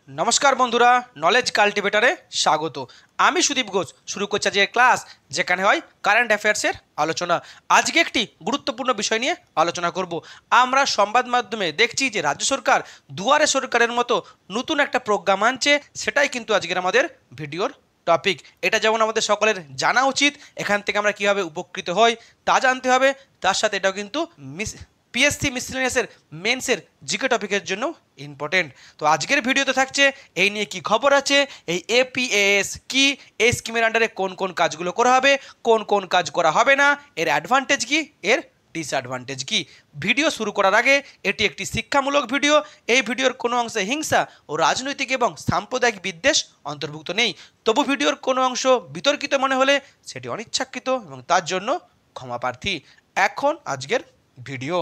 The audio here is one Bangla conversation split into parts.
নমস্কার বন্ধুরা, নলেজ কাল্টিভেটারে স্বাগত। আমি সুদীপ ঘোষ শুরু করছি আজকের ক্লাস, যেখানে হয় কারেন্ট অ্যাফেয়ার্সের আলোচনা। আজকে একটি গুরুত্বপূর্ণ বিষয় নিয়ে আলোচনা করব। আমরা সংবাদ মাধ্যমে দেখছি যে রাজ্য সরকার দুয়ারে সরকারের মতো নতুন একটা প্রোগ্রাম আনছে, সেটাই কিন্তু আজকের আমাদের ভিডিওর টপিক। এটা যেমন আমাদের সকলের জানা উচিত, এখান থেকে আমরা কীভাবে উপকৃত হই তা জানতে হবে। তার সাথে এটাও কিন্তু পিএসসি মিসলেনিয়াসের মেন্সের জিকে টপিকের জন্য ইম্পর্টেন্ট। তো আজকের ভিডিওতে থাকছে এই নিয়ে কি খবর আছে, এই এপিএএস কি, এই স্কিমের আন্ডারে কোন কোন কাজগুলো করা হবে, কোন কোন কাজ করা হবে না, এর অ্যাডভান্টেজ কি, এর ডিসঅ্যাডভান্টেজ কি। ভিডিও শুরু করার আগে এটি একটি শিক্ষামূলক ভিডিও। এই ভিডিওর কোনো অংশে হিংসা ও রাজনৈতিক এবং সাম্প্রদায়িক বিদ্বেষ অন্তর্ভুক্ত নেই। তবু ভিডিওর কোনো অংশ বিতর্কিত মনে হলে সেটি অনিচ্ছাকৃত এবং তার জন্য ক্ষমা প্রার্থী। এখন আজকের ভিডিও।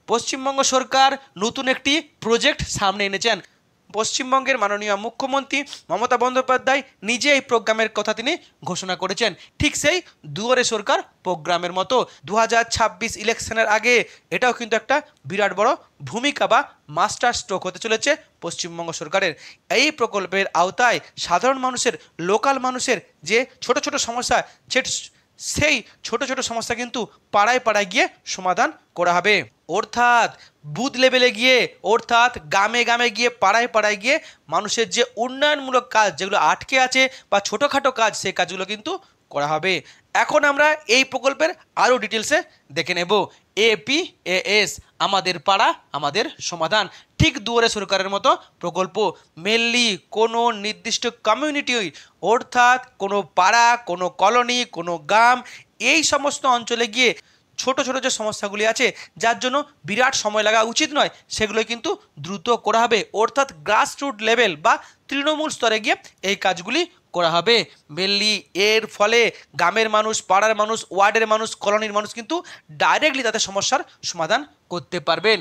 পশ্চিমবঙ্গ সরকার নতুন একটি প্রজেক্ট সামনে এনেছেন। পশ্চিমবঙ্গের মাননীয় মুখ্যমন্ত্রী মমতা বন্দ্যোপাধ্যায় নিজে এই প্রোগ্রামের কথা তিনি ঘোষণা করেছেন, ঠিক সেই দুয়ারে সরকার প্রোগ্রামের মতো। 2026 ইলেকশনের আগে এটাও কিন্তু একটা বিরাট বড় ভূমিকা বা মাস্টার স্ট্রোক হতে চলেছে পশ্চিমবঙ্গ সরকারের। এই প্রকল্পের আওতায় সাধারণ মানুষের, লোকাল মানুষের যে ছোট ছোট সমস্যা, সেই ছোট ছোট সমস্যা কিন্তু পাড়ায় পাড়ায় গিয়ে সমাধান করা হবে। অর্থাৎ বুথ লেভেলে গিয়ে, অর্থাৎ গ্রামে গ্রামে গিয়ে, পাড়ায় পাড়ায় গিয়ে মানুষের যে উন্নয়নমূলক কাজ যেগুলো আটকে আছে বা ছোটোখাটো কাজ, সেই কাজগুলো কিন্তু করা হবে। এখন আমরা এই প্রকল্পের আরও ডিটেলসে দেখে নেব। এপিএএস, আমাদের পাড়া আমাদের সমাধান, ঠিক দুয়ারে সরকারের মতো প্রকল্প। মেনলি কোনো নির্দিষ্ট কমিউনিটি, অর্থাৎ কোনো পাড়া, কোনো কলোনি, কোনো গ্রাম, এই সমস্ত অঞ্চলে গিয়ে ছোট ছোট যে সমস্যাগুলি আছে যার জন্য বিরাট সময় লাগা উচিত নয়, সেগুলো কিন্তু দ্রুত করা হবে। অর্থাৎ গ্রাসরুট লেভেল বা তৃণমূল স্তরে গিয়ে এই কাজগুলি করা হবে। মেনলি এর ফলে গ্রামের মানুষ, পাড়ার মানুষ, ওয়ার্ডের মানুষ, কলোনির মানুষ কিন্তু ডাইরেক্টলি তাদের সমস্যার সমাধান করতে পারবেন।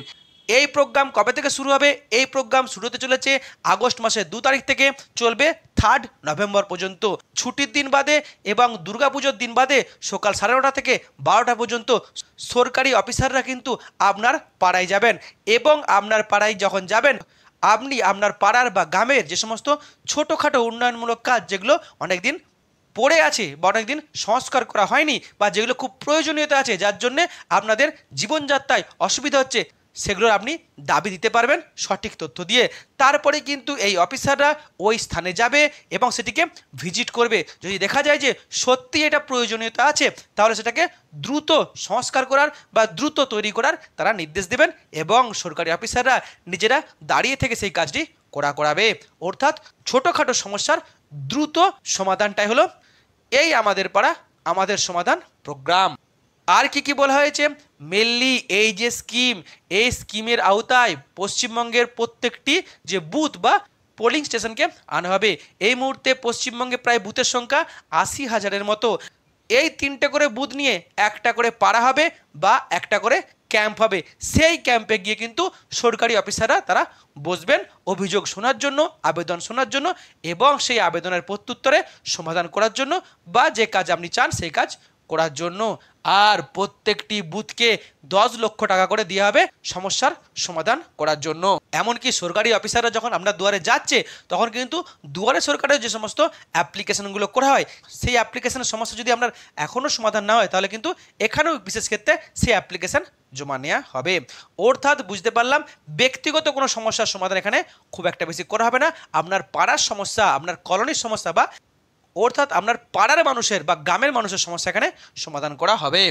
এই প্রোগ্রাম কবে থেকে শুরু হবে? এই প্রোগ্রাম শুরু হতে চলেছে আগস্ট মাসের 2 তারিখ থেকে, চলবে 3 নভেম্বর পর্যন্ত। ছুটির দিন বাদে এবং দুর্গাপুজোর দিন বাদে সকাল 9:30 থেকে 12টা পর্যন্ত সরকারি অফিসাররা কিন্তু আপনার পাড়ায় যাবেন, এবং আপনার পাড়ায় যখন যাবেন আপনি আপনার পাড়ার বা গ্রামের যে সমস্ত ছোটোখাটো উন্নয়নমূলক কাজ যেগুলো অনেকদিন পড়ে আছে বা অনেকদিন সংস্কার করা হয়নি, বা যেগুলো খুব প্রয়োজনীয়তা আছে, যার জন্যে আপনাদের জীবনযাত্রায় অসুবিধা হচ্ছে, সেগুলোর আপনি দাবি দিতে পারবেন সঠিক তথ্য দিয়ে। তারপরে কিন্তু এই অফিসাররা ওই স্থানে যাবে এবং সেটিকে ভিজিট করবে। যদি দেখা যায় যে সত্যি এটা প্রয়োজনীয়তা আছে, তাহলে সেটাকে দ্রুত সংস্কার করার বা দ্রুত তৈরি করার তারা নির্দেশ দেবেন, এবং সরকারি অফিসাররা নিজেরা দাঁড়িয়ে থেকে সেই কাজটি করাবে। অর্থাৎ ছোটোখাটো সমস্যার দ্রুত সমাধানটাই হলো এই আমাদের পাড়া আমাদের সমাধান প্রোগ্রাম। আর কি কি বলা হয়েছে? মেনলি এই যে স্কিম, এই স্কিমের আওতায় পশ্চিমবঙ্গের প্রত্যেকটি যে বুথ বা পোলিং স্টেশনকে আনা হবে। এই মুহূর্তে পশ্চিমবঙ্গে প্রায় বুথের সংখ্যা 80,000-এর মতো। এই 3টে করে বুথ নিয়ে একটা করে পাড়া হবে বা একটা করে ক্যাম্প হবে। সেই ক্যাম্পে গিয়ে কিন্তু সরকারি অফিসাররা তারা বসবেন অভিযোগ শোনার জন্য, আবেদন শোনার জন্য, এবং সেই আবেদনের প্রত্যুত্তরে সমাধান করার জন্য, বা যে কাজ আপনি চান সেই কাজ করার জন্য। আর প্রত্যেকটি বুথকে 10 লক্ষ টাকা করে দেওয়া হবে সমস্যার সমাধান করার জন্য। এমনকি সরকারি অফিসাররা যখন আপনার দুয়ারে যাচ্ছে, তখন কিন্তু দুয়ারে সরকারের যে সমস্ত অ্যাপ্লিকেশনগুলো করা হয়, সেই অ্যাপ্লিকেশনের সমস্যা যদি আপনার এখনও সমাধান না হয়, তাহলে কিন্তু এখানেও বিশেষ ক্ষেত্রে সেই অ্যাপ্লিকেশন জমা নেওয়া হবে। অর্থাৎ বুঝতে পারলাম, ব্যক্তিগত কোনো সমস্যার সমাধান এখানে খুব একটা বেশি করা হবে না। আপনার পাড়ার সমস্যা, আপনার কলোনির সমস্যা, বা অর্থাৎ আপনার পাড়ার মানুষের বা গ্রামের মানুষের সমস্যা এখানে সমাধান করা হবে।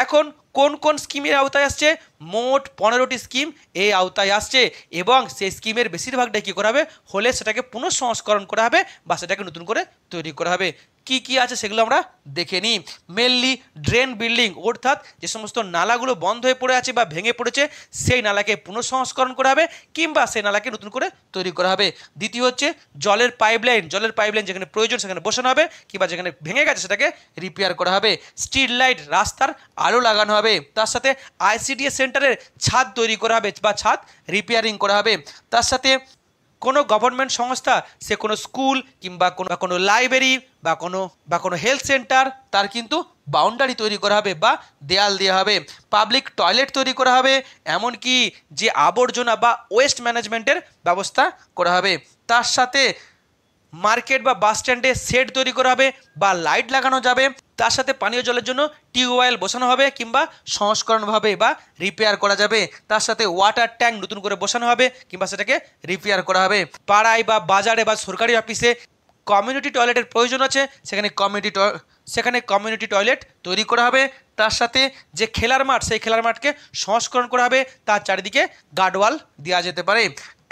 এখন কোন কোন স্কিমের আওতায় আসছে? মোট 15টি স্কিম এই আওতায় আসছে, এবং সেই স্কিমের বেশিরভাগটাই কী করা হবে হলে সেটাকে পুনঃসংস্করণ করা হবে বা সেটাকে নতুন করে তৈরি করা হবে। কি কি আছে সেগুলো আমরা দেখে নিই। মেনলি ড্রেন বিল্ডিং, অর্থাৎ যে সমস্ত নালাগুলো বন্ধ হয়ে পড়ে আছে বা ভেঙে পড়েছে, সেই নালাকে পুনঃসংস্করণ করা হবে কিংবা সেই নালাকে নতুন করে তৈরি করা হবে। দ্বিতীয় হচ্ছে জলের পাইপলাইন, যেখানে প্রয়োজন সেখানে বসানো হবে, কিংবা যেখানে ভেঙে গেছে সেটাকে রিপেয়ার করা হবে। স্ট্রিট লাইট, রাস্তার আলো লাগানো হবে। তার সাথে আইসিডিএস সেন্টারের ছাদ তৈরি করা হবে বা ছাদ রিপেয়ারিং করা হবে। তার সাথে কোনো গভর্নমেন্ট সংস্থা, সে কোনো স্কুল কিংবা কোনো লাইব্রেরি বা কোনো হেলথ সেন্টার, তার কিন্তু বাউন্ডারি তৈরি করা হবে বা দেয়াল দেওয়া হবে, পাবলিক টয়লেট তৈরি করা হবে, এমনকি যে আবর্জনা বা ওয়েস্ট ম্যানেজমেন্টের ব্যবস্থা করা হবে। তার সাথে মার্কেট বা বাস স্ট্যান্ডে শেড তৈরি করা হবে বা লাইট লাগানো যাবে। তার সাথে পানীয় জলের জন্য টিউবওয়েল বসানো হবে কিংবা সংস্করণভাবে বা রিপেয়ার করা যাবে। তার সাথে ওয়াটার ট্যাঙ্ক নতুন করে বসানো হবে কিংবা সেটাকে রিপেয়ার করা হবে। পাড়ায় বা বাজারে বা সরকারি অফিসে কমিউনিটি টয়লেটের প্রয়োজন আছে, সেখানে কমিউনিটি টয়লেট তৈরি করা হবে। তার সাথে যে খেলার মাঠ, সেই খেলার মাঠকে সংস্করণ করা হবে, তার চারিদিকে গার্ডওয়াল দেওয়া যেতে পারে।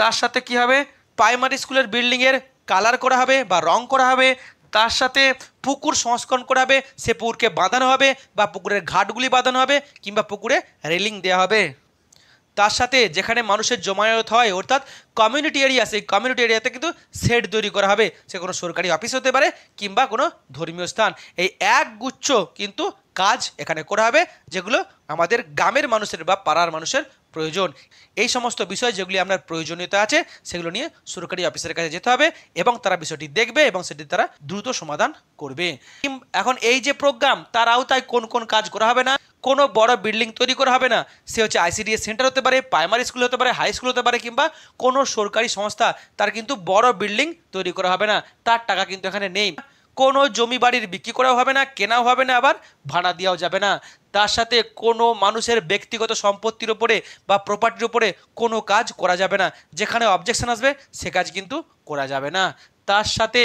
তার সাথে কি হবে, প্রাইমারি স্কুলের বিল্ডিংয়ের কালার করা হবে বা রং করা হবে। তার সাথে পুকুর সংস্করণ করা হবে, সে পুকুরকে বাঁধানো হবে বা পুকুরের ঘাটগুলি বাঁধানো হবে কিংবা পুকুরে রেলিং দেওয়া হবে। তার সাথে যেখানে মানুষের জমায়েত হয় অর্থাৎ কমিউনিটি এরিয়া, সেই কমিউনিটি এরিয়াতে কিন্তু শেড তৈরি করা হবে, সে কোনো সরকারি অফিস হতে পারে কিংবা কোনো ধর্মীয় স্থান। এই একগুচ্ছ কিন্তু কাজ এখানে করা হবে, যেগুলো আমাদের গ্রামের মানুষের বা পাড়ার মানুষের প্রয়োজন। এই সমস্ত বিষয় যেগুলি আপনার প্রয়োজনীয়তা আছে সেগুলো নিয়ে সরকারি অফিসের কাছে যেতে হবে এবং তারা বিষয়টি দেখবে এবং সেটি তারা দ্রুত সমাধান করবে। এখন এই যে প্রোগ্রাম, তার আওতায় কোন কোন কাজ করা হবে না, কোনো বড় বিল্ডিং তৈরি করা হবে না, সে হচ্ছে আইসিডিএস সেন্টার হতে পারে, প্রাইমারি স্কুল হতে পারে, হাই স্কুল হতে পারে কিংবা কোনো সরকারি সংস্থা, তার কিন্তু বড় বিল্ডিং তৈরি করা হবে না, তার টাকা কিন্তু এখানে নেই। কোনো জমি বাড়ির বিক্রি করাও হবে না, কেনাও হবে না, আবার ভাড়া দেওয়াও যাবে না। তার সাথে কোনো মানুষের ব্যক্তিগত সম্পত্তির ওপরে বা প্রপার্টির ওপরে কোনো কাজ করা যাবে না, যেখানে অবজেকশন আসবে সে কাজ কিন্তু করা যাবে না। তার সাথে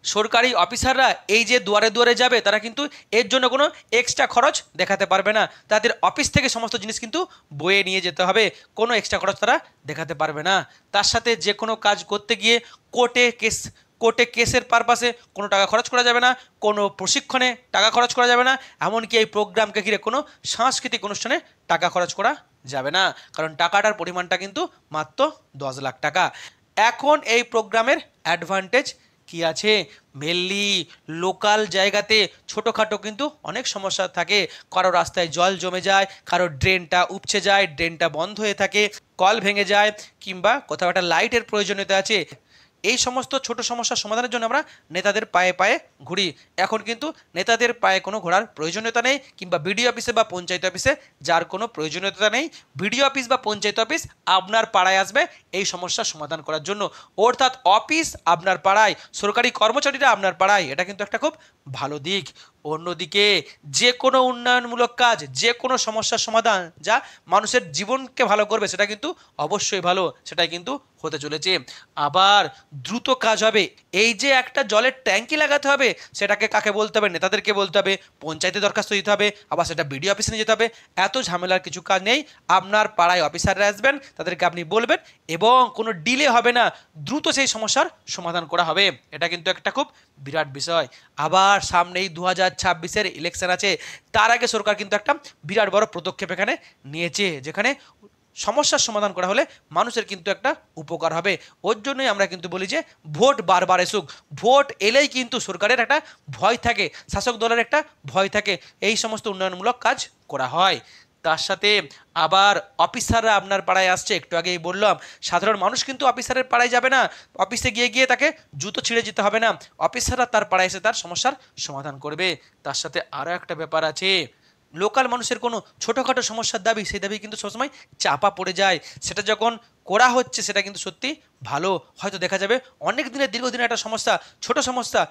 সরকারি অফিসাররা এই যে দুয়ারে দুয়ারে যাবে, তারা কিন্তু এর জন্য কোনো এক্সট্রা খরচ দেখাতে পারবে না, তাদের অফিস থেকে সমস্ত জিনিস কিন্তু বয়ে নিয়ে যেতে হবে, কোনো এক্সট্রা খরচ তারা দেখাতে পারবে না। তার সাথে যে কোনো কাজ করতে গিয়ে কোর্টে কেসের পারপাসে কোনো টাকা খরচ করা যাবে না, কোনো প্রশিক্ষণে টাকা খরচ করা যাবে না, এমনকি এই প্রোগ্রামকে ঘিরে কোনো সাংস্কৃতিক অনুষ্ঠানে টাকা খরচ করা যাবে না, কারণ টাকাটার পরিমাণটা কিন্তু মাত্র 10 লাখ টাকা। এখন এই প্রোগ্রামের অ্যাডভান্টেজ কি আছে, মেনলি লোকাল জায়গাতে ছোটোখাটো কিন্তু অনেক সমস্যা থাকে, কারো রাস্তায় জল জমে যায়, কারো ড্রেনটা উপচে যায়, ড্রেনটা বন্ধ হয়ে থাকে, কল ভেঙে যায় কিংবা কোথাও একটা লাইটের প্রয়োজনীয়তা আছে। এই সমস্ত ছোট সমস্যার সমাধানের জন্য আমরা নেতাদের পায়ে পায়ে ঘুরি। এখন কিন্তু নেতাদের পায়ে কোনো ঘোরার প্রয়োজনীয়তা নেই কিংবা বিডিও অফিসে বা পঞ্চায়েত অফিসে যার কোনো প্রয়োজনীয়তা নেই। বিডিও অফিস বা পঞ্চায়েত অফিস আপনার পাড়ায় আসবে এই সমস্যার সমাধান করার জন্য, অর্থাৎ অফিস আপনার পাড়ায়, সরকারি কর্মচারীরা আপনার পাড়ায়, এটা কিন্তু একটা খুব ভালো দিক। অন্যদিকে যে কোনো উন্নয়নমূলক কাজ, যে কোনো সমস্যার সমাধান যা মানুষের জীবনকে ভালো করবে সেটা কিন্তু অবশ্যই ভালো, সেটাই কিন্তু হতে চলেছে। আবার দ্রুত কাজ হবে, এই যে একটা জলের ট্যাঙ্কি লাগাতে হবে, সেটাকে কাকে বলতে হবে, নেতাদেরকে বলতে হবে, পঞ্চায়েতে দরখাস্ত দিতে হবে, আবার সেটা বিডিও অফিসে নিয়ে যেতে হবে। এত ঝামেলার কিছু কাজ নেই, আপনার পাড়ায় অফিসাররা আসবেন, তাদেরকে আপনি বলবেন এবং কোনো ডিলে হবে না, দ্রুত সেই সমস্যার সমাধান করা হবে। এটা কিন্তু একটা খুব বিরাট বিষয়। আবার সামনেই 2026-এর ইলেকশন আছে, তার আগে সরকার কিন্তু একটা বিরাট বড় পদক্ষেপ এখানে নিয়েছে, যেখানে সমস্যার সমাধান করা হলে মানুষের কিন্তু একটা উপকার হবে। ওর জন্যই আমরা কিন্তু বলি যে ভোট বারবার এসুক, ভোট এলেই কিন্তু সরকারের একটা ভয় থাকে, শাসক দলের একটা ভয় থাকে, এই সমস্ত উন্নয়নমূলক কাজ করা হয়। তার সাথে আবার অফিসাররা আপনার পাড়ায় আসছে, একটু আগেই বললাম, সাধারণ মানুষ কিন্তু অফিসারের পাড়ায় যাবে না, অফিসে গিয়ে গিয়ে তাকে জুতো ছিঁড়ে যেতে হবে না, অফিসাররা তার পাড়ায় এসে তার সমস্যার সমাধান করবে। তার সাথে আরও একটা ব্যাপার আছে, লোকাল মানুষের কোনো ছোটোখাটো সমস্যার দাবি, সেই দাবি কিন্তু সবসময় চাপা পড়ে যায়, সেটা যখন করা হচ্ছে সেটা কিন্তু সত্যি ভালো। হয়তো দেখা যাবে অনেক দিনের দীর্ঘদিনের একটা সমস্যা, ছোট সমস্যা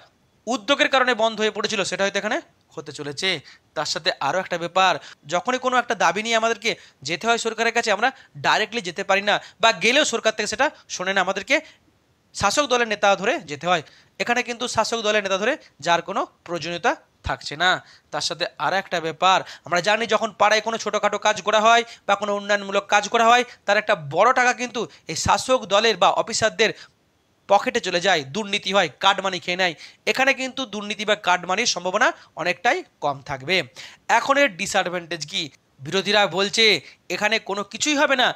উদ্যোগের কারণে বন্ধ হয়ে পড়েছিল, সেটা হয়তো এখানে হতে চলেছে। তার সাথে আরও একটা ব্যাপার, যখনই কোনো একটা দাবি নিয়ে আমাদেরকে যেতে হয় সরকারের কাছে, আমরা ডাইরেক্টলি যেতে পারি না বা গেলেও সরকার থেকে সেটা শোনে না, আমাদেরকে শাসক দলের নেতা ধরে যেতে হয়। এখানে কিন্তু শাসক দলের নেতা ধরে যার কোনো প্রয়োজনীয়তা থাকছে না। তার সাথে আর একটা ব্যাপার, আমরা জানি যখন পাড়ায় কোনো ছোটোখাটো কাজ করা হয় বা কোনো উন্নয়নমূলক কাজ করা হয়, তার একটা বড় টাকা কিন্তু এই শাসক দলের বা অফিসারদের পকেটে চলে যায়, দুর্নীতি হয়, কার্ড মানি খেয়ে নেয়। এখানে কিন্তু দুর্নীতি বা কার্ড মানির সম্ভাবনা অনেকটাই কম থাকবে। এখন এর ডিসঅ্যাডভান্টেজ কি, বিরোধীরা বলছে এখানে কোনো কিছুই হবে না,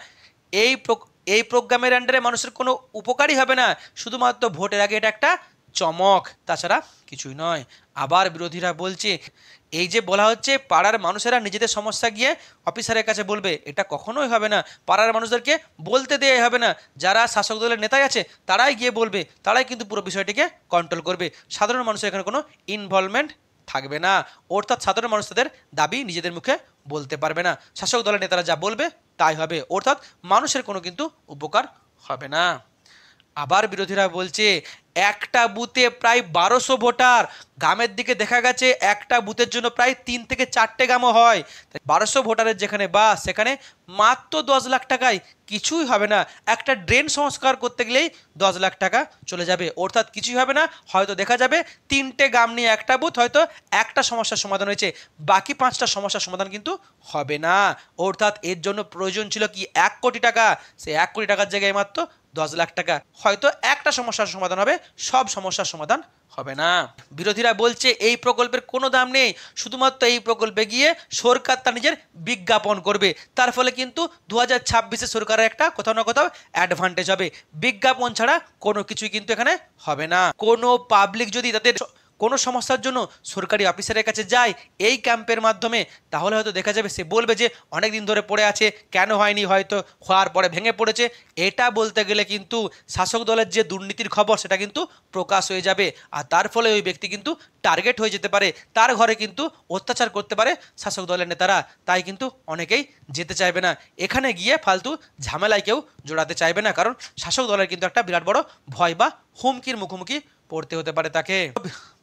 এই প্রোগ্রামের আন্ডারে মানুষের কোনো উপকারই হবে না, শুধুমাত্র ভোটের আগে এটা একটা চমক, তাছাড়া কিছুই নয়। আবার বিরোধীরা বলছে এই যে বলা হচ্ছে পাড়ার মানুষেরা নিজেদের সমস্যা গিয়ে অফিসারের কাছে বলবে, এটা কখনোই হবে না, পাড়ার মানুষদেরকে বলতে দেওয়া হবে না, যারা শাসক দলের নেতাই আছে তারাই গিয়ে বলবে, তারাই কিন্তু পুরো বিষয়টিকে কন্ট্রোল করবে, সাধারণ মানুষের এখানে কোনো ইনভলভমেন্ট থাকবে না। অর্থাৎ সাধারণ মানুষ তাদের দাবি নিজেদের মুখে বলতে পারবে না। শাসক দলের নেতারা যা বলবে তাই হবে, অর্থাৎ মানুষের কোনো কিন্তু উপকার হবে না। আবার বিরোধীরা বলছে একটা বুথে প্রায় 1200 ভোটার, গ্রামের দিকে দেখা গেছে একটা বুথের জন্য প্রায় 3 থেকে 4টে গ্রামও হয়। 1200 ভোটারের যেখানে বাস সেখানে মাত্র 10 লাখ টাকায় কিছুই হবে না। একটা ড্রেন সংস্কার করতে গেলেই 10 লাখ টাকা চলে যাবে, অর্থাৎ কিছুই হবে না। হয়তো দেখা যাবে 3টে গ্রাম নিয়ে একটা বুথ, হয়তো একটা সমস্যার সমাধান হয়েছে, বাকি 5টা সমস্যার সমাধান কিন্তু হবে না। অর্থাৎ এর জন্য প্রয়োজন ছিল কি 1 কোটি টাকা, সেই 1 কোটি টাকার জায়গায় মাত্র 10 লাখ টাকা। হয়তো একটা সমস্যার সমাধান হবে, সব সমস্যার সমাধান হবে না। বিরোধীরা বলছে এই প্রকল্পের কোনো দাম নেই, শুধুমাত্র এই প্রকল্পে গিয়ে সরকার তার নিজের বিজ্ঞাপন করবে, তার ফলে কিন্তু 2026-এ সরকারের একটা কোথাও না কোথাও অ্যাডভান্টেজ হবে। বিজ্ঞাপন ছাড়া কোনো কিছুই কিন্তু এখানে হবে না। কোনো পাবলিক যদি তাদের কোনো সমস্যার জন্য সরকারি অফিসারের কাছে যায় এই ক্যাম্পের মাধ্যমে, তাহলে হয়তো দেখা যাবে সে বলবে যে অনেক দিন ধরে পড়ে আছে, কেন হয়নি, হয়তো হওয়ার পরে ভেঙে পড়েছে। এটা বলতে গেলে কিন্তু শাসক দলের যে দুর্নীতির খবর সেটা কিন্তু প্রকাশ হয়ে যাবে, আর তার ফলে ওই ব্যক্তি কিন্তু টার্গেট হয়ে যেতে পারে, তার ঘরে কিন্তু অত্যাচার করতে পারে শাসক দলের নেতারা। তাই কিন্তু অনেকেই যেতে চাইবে না, এখানে গিয়ে ফালতু ঝামেলায় কেউ জড়াতে চাইবে না, কারণ শাসক দলের কিন্তু একটা বিরাট বড় ভয় বা হুমকির মুখোমুখি পড়তে হতে পারে তাকে।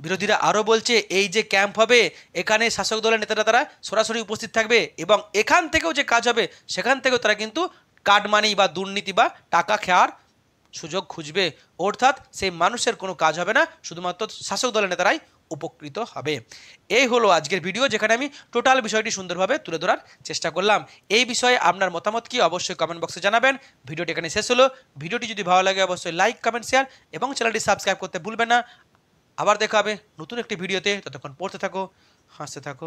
বিরোধীরা আরও বলছে এই যে ক্যাম্প হবে এখানে শাসক দলের নেতারা তারা সরাসরি উপস্থিত থাকবে, এবং এখান থেকেও যে কাজ হবে সেখান থেকেও তারা কিন্তু কাটমানি বা দুর্নীতি বা টাকা খাওয়ার সুযোগ খুঁজবে। অর্থাৎ সেই মানুষের কোনো কাজ হবে না, শুধুমাত্র শাসক দলের নেতারাই উপকৃত হবে। এই হলো আজকের ভিডিও, যেখানে আমি টোটাল বিষয়টি সুন্দরভাবে তুলে ধরার চেষ্টা করলাম। এই বিষয়ে আপনার মতামত কি অবশ্যই কমেন্ট বক্সে জানাবেন। ভিডিওটি এখানে শেষ হলো। ভিডিওটি যদি ভালো লাগে অবশ্যই লাইক, কমেন্ট, শেয়ার এবং চ্যানেলটি সাবস্ক্রাইব করতে ভুলবেন না। আবার দেখা হবে নতুন একটি ভিডিওতে, ততক্ষণ পড়তে থাকো, হাসতে থাকো।